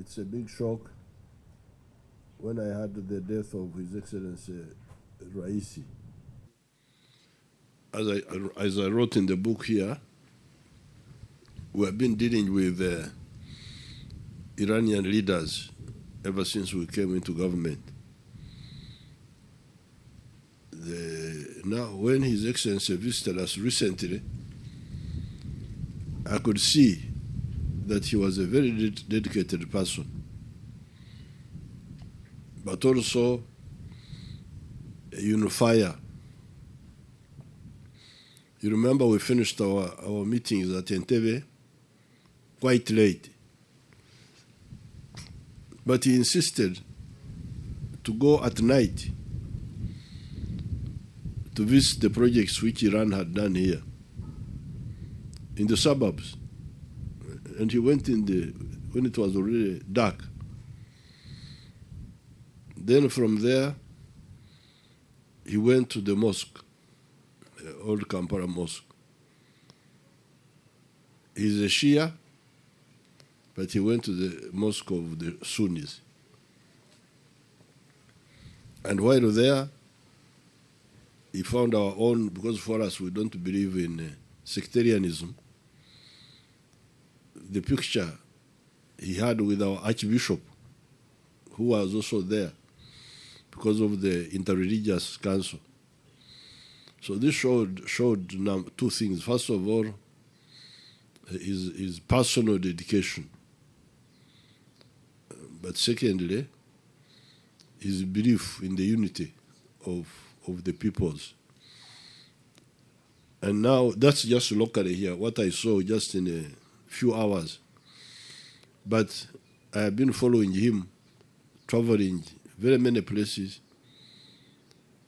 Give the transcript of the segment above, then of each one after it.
It's a big shock when I heard the death of His Excellency Raisi. As I wrote in the book here, we have been dealing with Iranian leaders ever since we came into government. Now, when His Excellency visited us recently, I could see that he was a very dedicated person, but also a unifier. You remember we finished our meetings at Entebbe quite late, but he insisted to go at night to visit the projects which Iran had done here in the suburbs. And he went when it was already dark. Then from there, he went to the mosque, the Old Kampala mosque. He's a Shia, but he went to the mosque of the Sunnis. And while there, he found our own, because for us we don't believe in sectarianism, the picture he had with our Archbishop, who was also there because of the interreligious council. So this showed two things. First of all, his personal dedication. But secondly, his belief in the unity of the peoples. And now, that's just locally here, what I saw just in a few hours. But I have been following him, traveling very many places,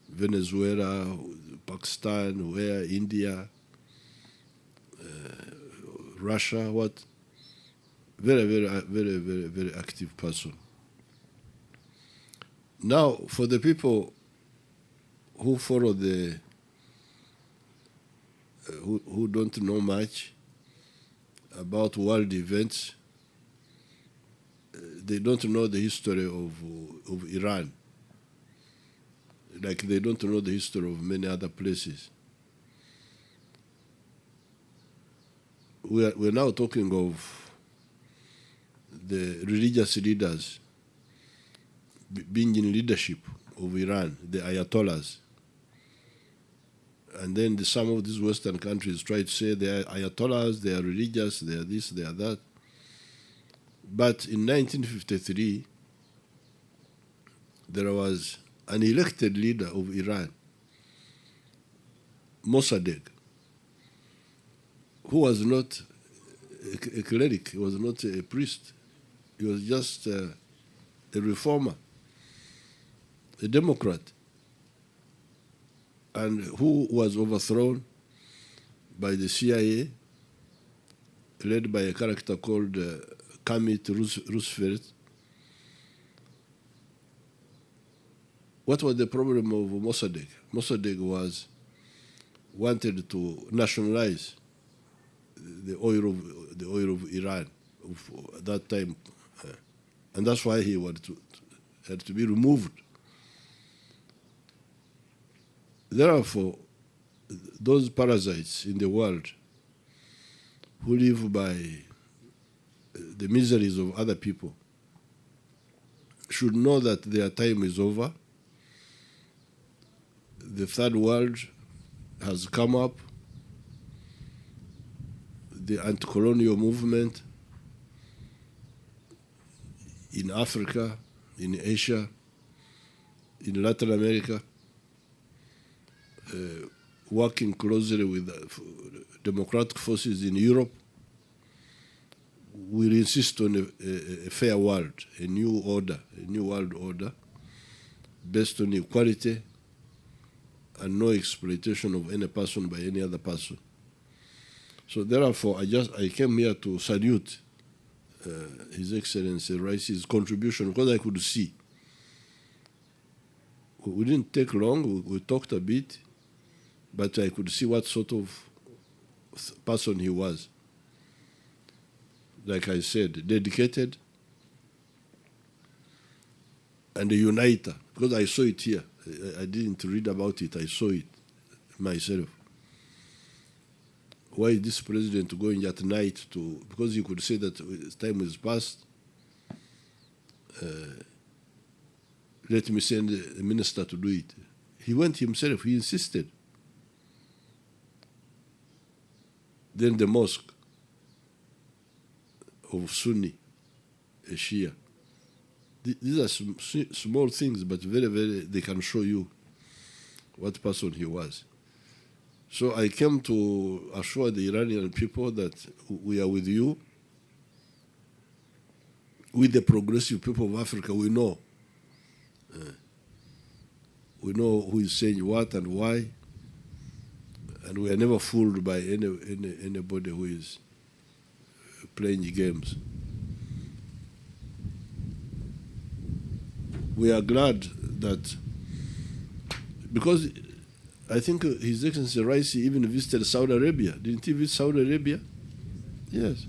Venezuela, Pakistan, where, India, Russia, what? Very active person. Now, for the people who follow who don't know much about world events, they don't know the history of Iran, like they don't know the history of many other places. We're now talking of the religious leaders being in leadership of Iran, the Ayatollahs. And then some of these Western countries try to say they are Ayatollahs, they are religious, they are this, they are that. But in 1953, there was an elected leader of Iran, Mossadegh, who was not a cleric, he was not a priest, he was just a reformer, a Democrat, and who was overthrown by the CIA, led by a character called Kermit Roosevelt. What was the problem of Mossadegh? Mossadegh wanted to nationalize the oil of Iran at that time, and that's why he had to be removed. Therefore, those parasites in the world who live by the miseries of other people should know that their time is over. The third world has come up. The anti-colonial movement in Africa, in Asia, in Latin America, working closely with democratic forces in Europe, will insist on a fair world, a new world order, based on equality and no exploitation of any person by any other person. So therefore, I came here to salute His Excellency Raisi's contribution, because I could see. We didn't take long, we talked a bit, but I could see what sort of person he was. Like I said, dedicated, and a uniter, because I saw it here. I didn't read about it, I saw it myself. Why is this president going at night to, because he could say that time is past, let me send a minister to do it. He went himself, he insisted. Then the mosque of Sunni, a Shia. These are small things, but very, very, they can show you what person he was. So I came to assure the Iranian people that we are with you. With the progressive people of Africa, we know. We know who is saying what and why. And we are never fooled by anybody who is playing games. We are glad that, because I think His Excellency Raisi even visited Saudi Arabia. Didn't he visit Saudi Arabia? Yes.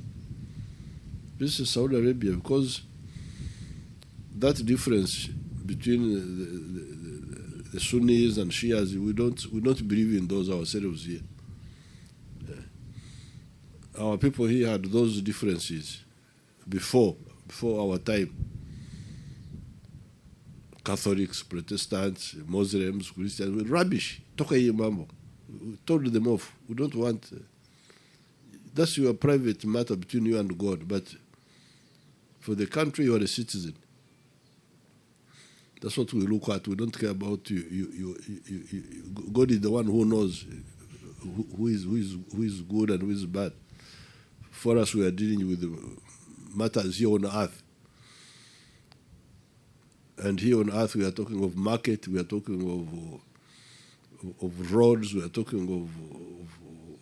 Visited Saudi Arabia, because that difference between the Sunnis and Shias, we don't believe in those ourselves here. Our people here had those differences before our time. Catholics, Protestants, Muslims, Christians, rubbish. Toka hii mambo. We told them off. We don't want. That's your private matter between you and God. But for the country, you are a citizen. That's what we look at. We don't care about you. God is the one who knows who is good and who is bad. For us, we are dealing with the matters here on earth. And here on earth, we are talking of market, we are talking of roads, we are talking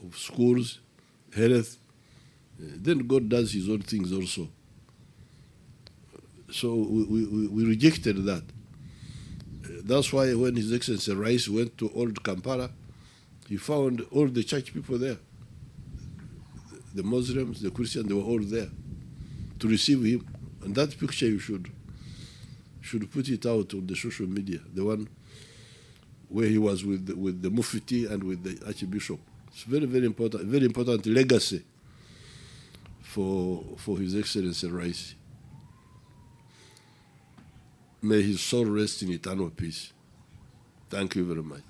of schools, health. Then God does his own things also. So we rejected that. That's why when His Excellency Raisi went to Old Kampala, he found all the church people there. The Muslims, the Christians, they were all there to receive him. And that picture you should put it out on the social media, the one where he was with the Mufti and with the Archbishop. It's very, very important legacy for His Excellency Raisi. May his soul rest in eternal peace. Thank you very much.